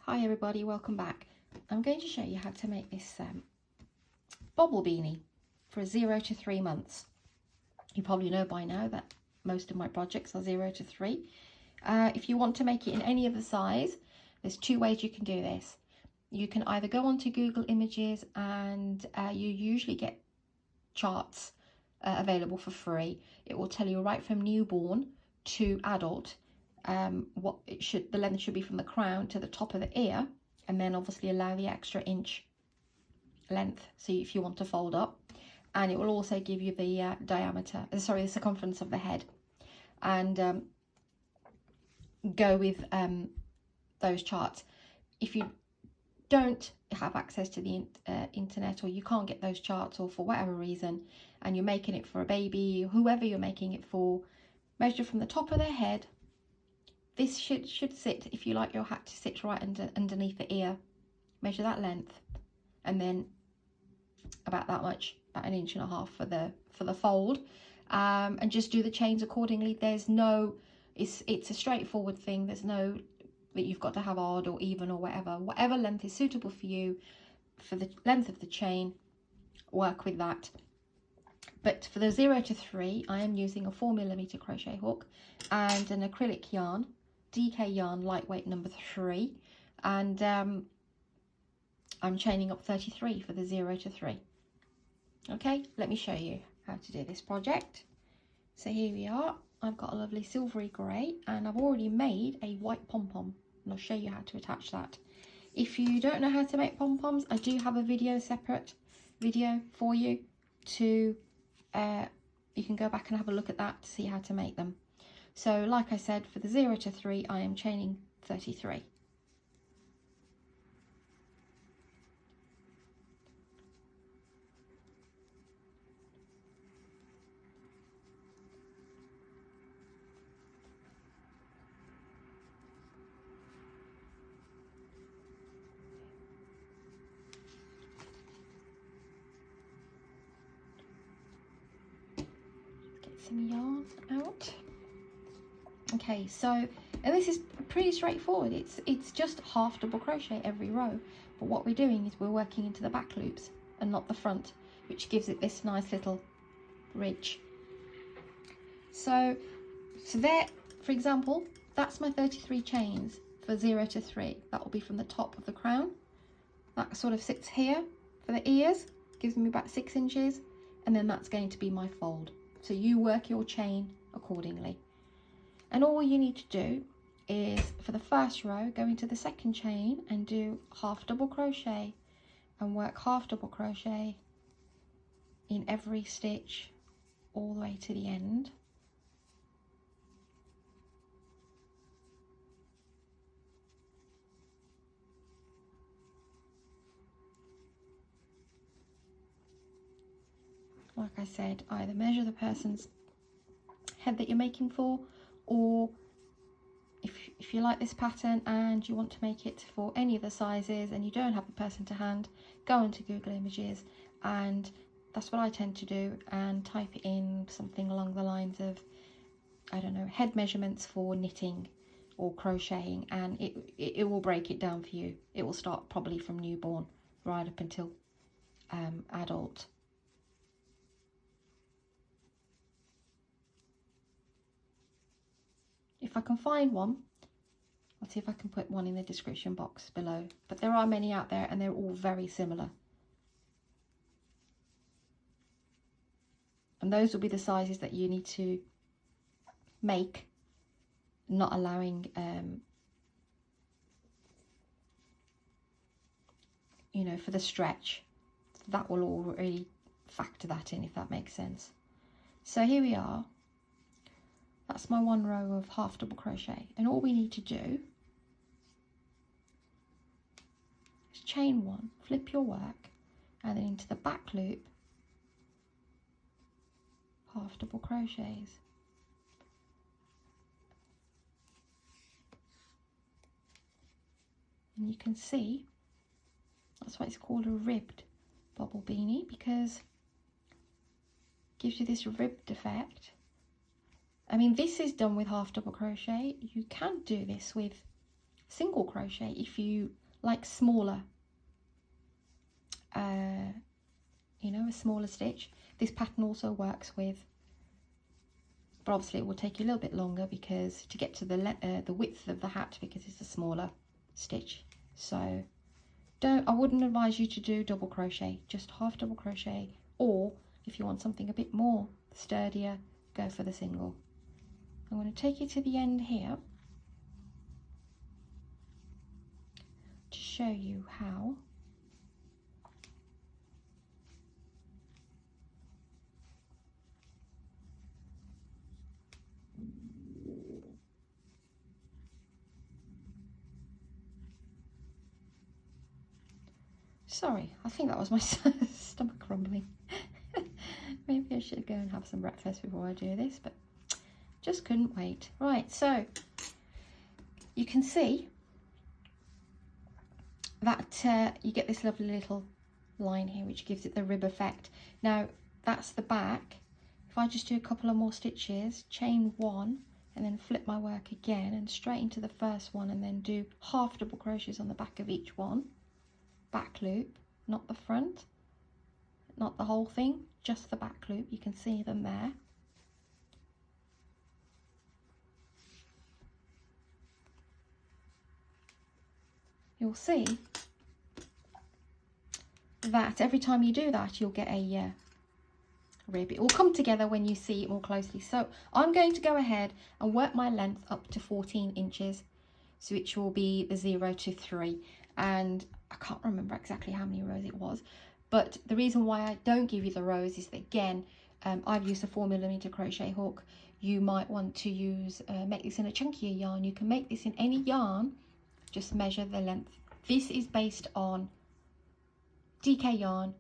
Hi everybody, welcome back. I'm going to show you how to make this bobble beanie for 0 to 3 months. You probably know by now that most of my projects are 0 to 3. If you want to make it in any other size, there's 2 ways you can do this. You can either go onto Google Images and you usually get charts available for free. It will tell you right from newborn to adult what the length should be from the crown to the top of the ear, and then obviously allow the extra inch length, so if you want to fold up. And it will also give you the the circumference of the head, and go with those charts. If you don't have access to the internet, or you can't get those charts, or for whatever reason, and you're making it for a baby, whoever you're making it for, measure from the top of their head. This should sit, if you like your hat to sit right underneath the ear, measure that length, and then about that much, about 1.5 inches for the fold, and just do the chains accordingly. There's no, it's a straightforward thing. There's no that you've got to have odd or even or whatever length is suitable for you for the length of the chain. Work with that. But for the 0 to 3, I am using a 4mm crochet hook and an acrylic yarn, DK yarn, lightweight number 3, and I'm chaining up 33 for the 0 to 3. Okay, let me show you how to do this project. So here we are. I've got a lovely silvery grey, and I've already made a white pom-pom, and I'll show you how to attach that. If you don't know how to make pom-poms, I do have a separate video for you to you can go back and have a look at that to see how to make them. So like I said, for the 0 to 3, I am chaining 33. Some yarn out. Okay, so, and this is pretty straightforward. It's just half double crochet every row, but what we're doing is we're working into the back loops and not the front, which gives it this nice little ridge. So there, for example, that's my 33 chains for 0 to 3. That will be from the top of the crown. That sort of sits here for the ears, gives me about 6 inches, and then that's going to be my fold. So you work your chain accordingly. And all you need to do is, for the first row, go into the second chain and do half double crochet and work half double crochet in every stitch all the way to the end. Like I said, either measure the person's head that you're making for, or if you like this pattern and you want to make it for any of the sizes and you don't have the person to hand, go into Google Images, and that's what I tend to do, and type in something along the lines of, I don't know, head measurements for knitting or crocheting, and it will break it down for you. It will start probably from newborn right up until adult. If I can find one, I'll see if I can put one in the description box below. But there are many out there, and they're all very similar. And those will be the sizes that you need to make, not allowing, you know, for the stretch. That will all really factor that in, if that makes sense. So here we are. That's my 1 row of half double crochet, and all we need to do is chain 1, flip your work, and then into the back loop, half double crochets. And you can see that's why it's called a ribbed bobble beanie, because it gives you this ribbed effect. I mean, this is done with half double crochet. You can do this with single crochet if you like smaller, you know, a smaller stitch. This pattern also works with, but obviously it will take you a little bit longer because to get to the width of the hat, because it's a smaller stitch. So I wouldn't advise you to do double crochet, just half double crochet, or if you want something a bit more sturdier, go for the single. I'm going to take you to the end here to show you how sorry, I think that was my stomach rumbling. Maybe I should go and have some breakfast before I do this, but just couldn't wait. Right, so you can see that you get this lovely little line here which gives it the rib effect. Now that's the back. If I just do a couple of more stitches, chain one, and then flip my work again and straight into the first one, and then do half double crochets on the back of each one, back loop, not the front, not the whole thing, just the back loop. You can see them there. You'll see that every time you do that, you'll get a rib. It will come together when you see it more closely. So I'm going to go ahead and work my length up to 14 inches, so which will be the 0 to 3. And I can't remember exactly how many rows it was, but the reason why I don't give you the rows is that, again, I've used a 4mm crochet hook. You might want to use make this in a chunkier yarn. You can make this in any yarn, just measure the length. This is based on DK yarn,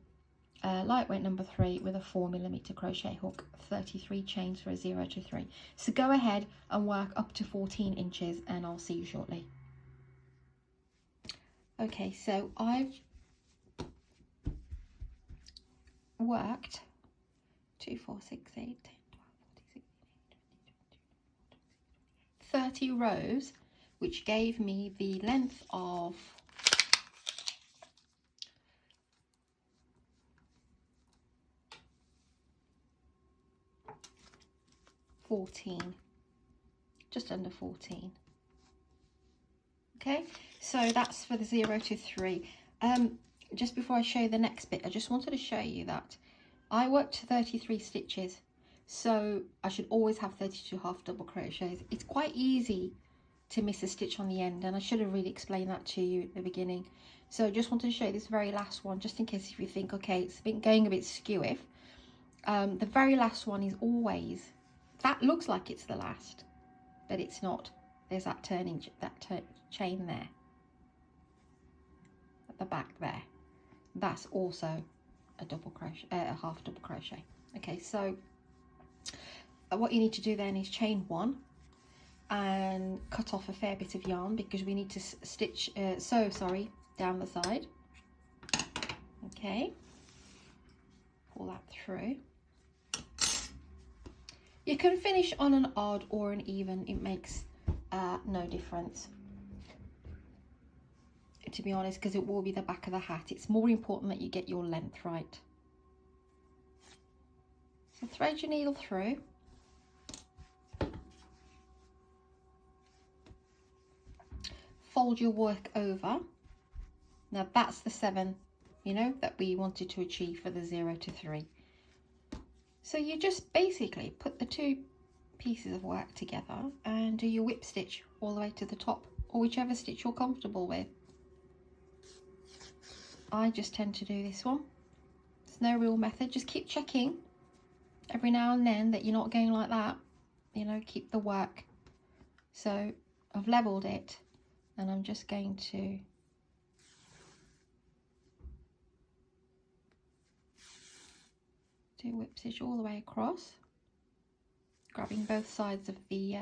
lightweight number 3 with a 4mm crochet hook, 33 chains for a 0 to 3. So go ahead and work up to 14 inches and I'll see you shortly. Okay, so I've worked 2, 4, 6, 8, 10, 12, 14, 16, 30 rows, which gave me the length of 14, just under 14. Okay, so that's for the 0 to 3. Just before I show you the next bit, I just wanted to show you that I worked 33 stitches, so I should always have 32 half double crochets. It's quite easy to miss a stitch on the end, and I should have really explained that to you at the beginning. So I just wanted to show you this very last one, just in case if you think, okay, it's been going a bit skew-if. The very last one is always, that looks like it's the last, but it's not. There's that chain there at the back there. That's also a double crochet, a half double crochet. Okay, so what you need to do then is chain one and cut off a fair bit of yarn, because we need to sew down the side. Okay, pull that through. You can finish on an odd or an even, it makes no difference, to be honest, because it will be the back of the hat. It's more important that you get your length right. So thread your needle through. Fold your work over. Now that's the 7, you know, that we wanted to achieve for the 0 to 3. So you just basically put the 2 pieces of work together and do your whip stitch all the way to the top, or whichever stitch you're comfortable with. I just tend to do this one. There's no real method, just keep checking every now and then that you're not going like that, you know, keep the work. So I've leveled it and I'm just going to do whip stitch all the way across, grabbing both sides of the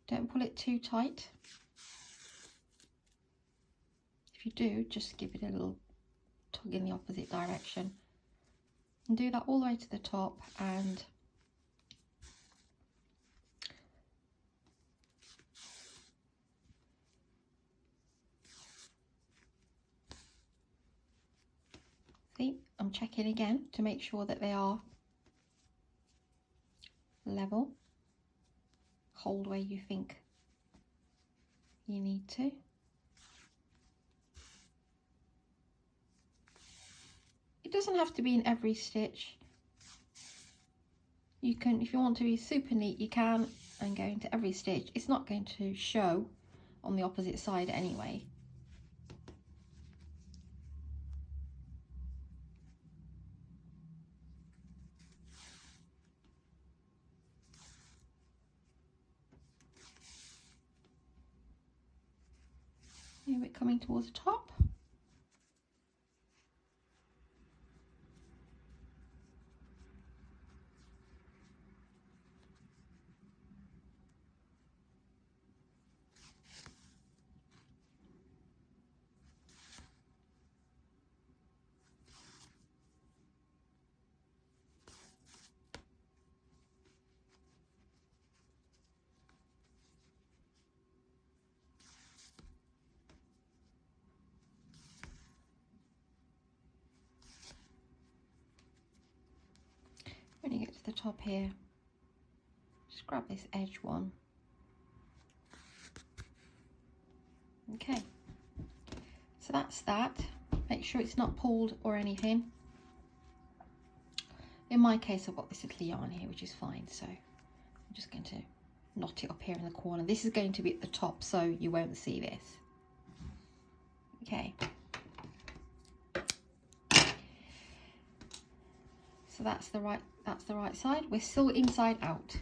don't pull it too tight. If you do, just give it a little tug in the opposite direction, and do that all the way to the top, and See, I'm checking again to make sure that they are level. Hold where you think you need to. It doesn't have to be in every stitch. You can, if you want to be super neat, you can, and go into every stitch. It's not going to show on the opposite side anyway. Here we're coming towards the top. When you get to the top here, just grab this edge one. Okay, so that's that. Make sure it's not pulled or anything. In my case, I've got this little yarn here, which is fine, so I'm just going to knot it up here in the corner. This is going to be at the top, so you won't see this. Okay. So that's the right side. We're still inside out.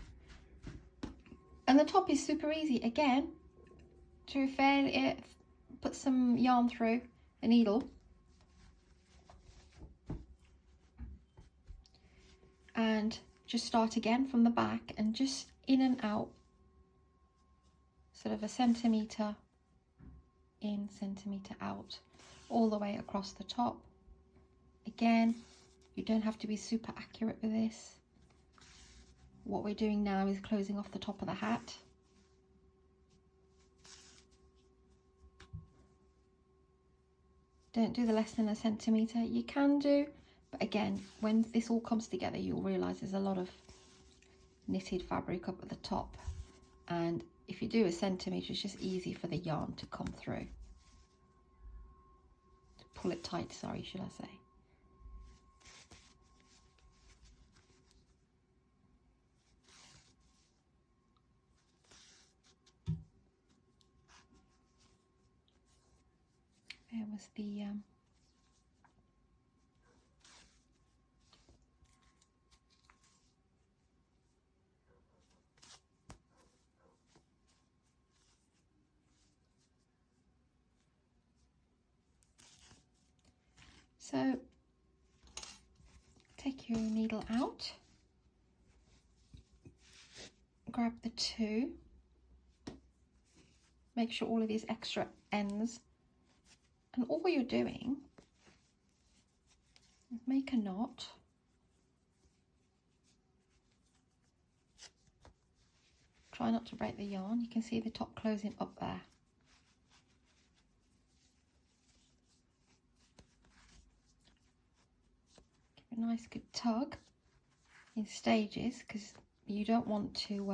And the top is super easy. Again, to put some yarn through a needle. And just start again from the back and just in and out, sort of a centimetre in, centimetre out, all the way across the top. Again, you don't have to be super accurate with this. What we're doing now is closing off the top of the hat. Don't do the less than a centimetre. You can do, but again, when this all comes together, you'll realise there's a lot of knitted fabric up at the top. And if you do a centimetre, it's just easy for the yarn to come through. To pull it tight, sorry, should I say. There was the so take your needle out, grab the two, make sure all of these extra ends. And all you're doing is make a knot. Try not to break the yarn. You can see the top closing up there. Give it a nice good tug in stages because you don't want to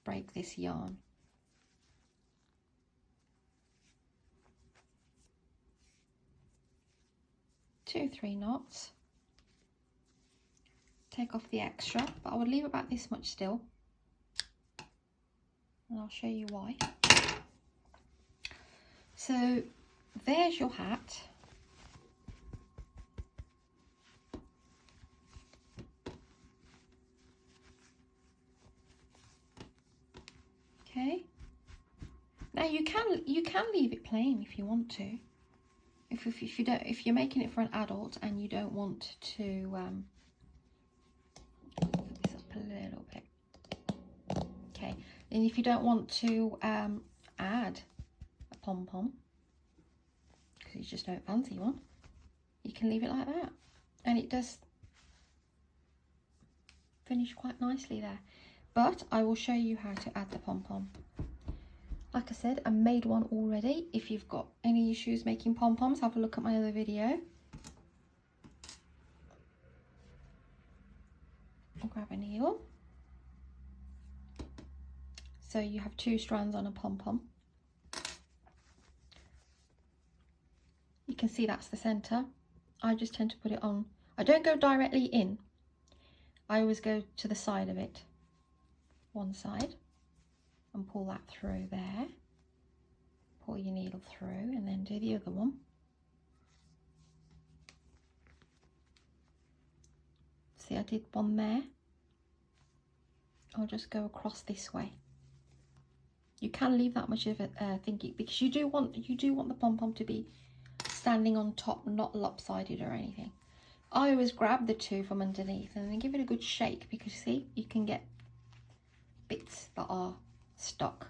break this yarn. 2 or 3 knots, take off the extra, but I would leave about this much still, and I'll show you why. So there's your hat. Okay, now you can leave it plain if you want to. If you're making it for an adult and you don't want to put this up a little bit, okay, and if you don't want to add a pom-pom because you just don't fancy one, you can leave it like that, and it does finish quite nicely there. But I will show you how to add the pom-pom. Like I said, I made one already. If you've got any issues making pom-poms, have a look at my other video. grab a needle. So you have 2 strands on a pom-pom. You can see that's the center. I just tend to put it on. I don't go directly in. I always go to the side of it, one side, and pull that through there. Pull your needle through and then do the other one. See, I did one there. I'll just go across this way. You can leave that much of it thinking, because you do want the pom-pom to be standing on top, not lopsided or anything. I always grab the 2 from underneath and then give it a good shake, because see, you can get bits that are stuck.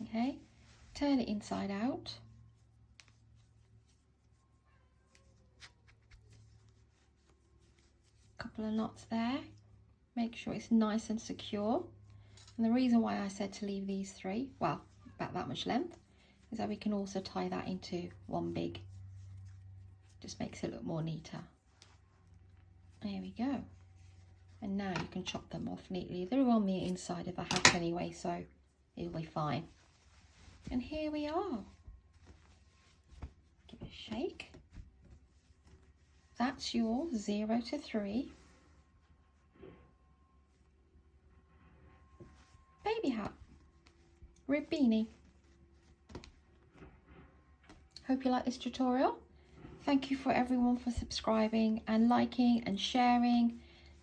Okay, turn it inside out. Couple of knots there. Make sure it's nice and secure. And the reason why I said to leave these 3, well, about that much length, is that we can also tie that into one big. Just makes it look more neater. There we go. And now you can chop them off neatly. They're on the inside of the hat anyway, so it'll be fine. And here we are. Give it a shake. That's your 0 to 3 baby hat, rib beanie. Hope you like this tutorial. Thank you for everyone for subscribing and liking and sharing.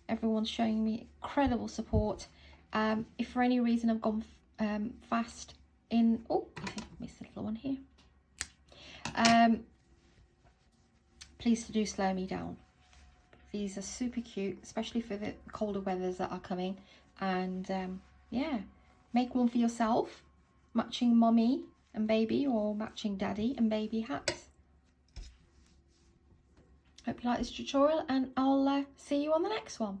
Everyone's showing me incredible support. If for any reason I've gone fast in, oh, I missed a little one here. Please do slow me down. These are super cute, especially for the colder weathers that are coming. And yeah, make one for yourself, matching mommy and baby, or matching daddy and baby hats. Hope you like this tutorial, and I'll see you on the next one.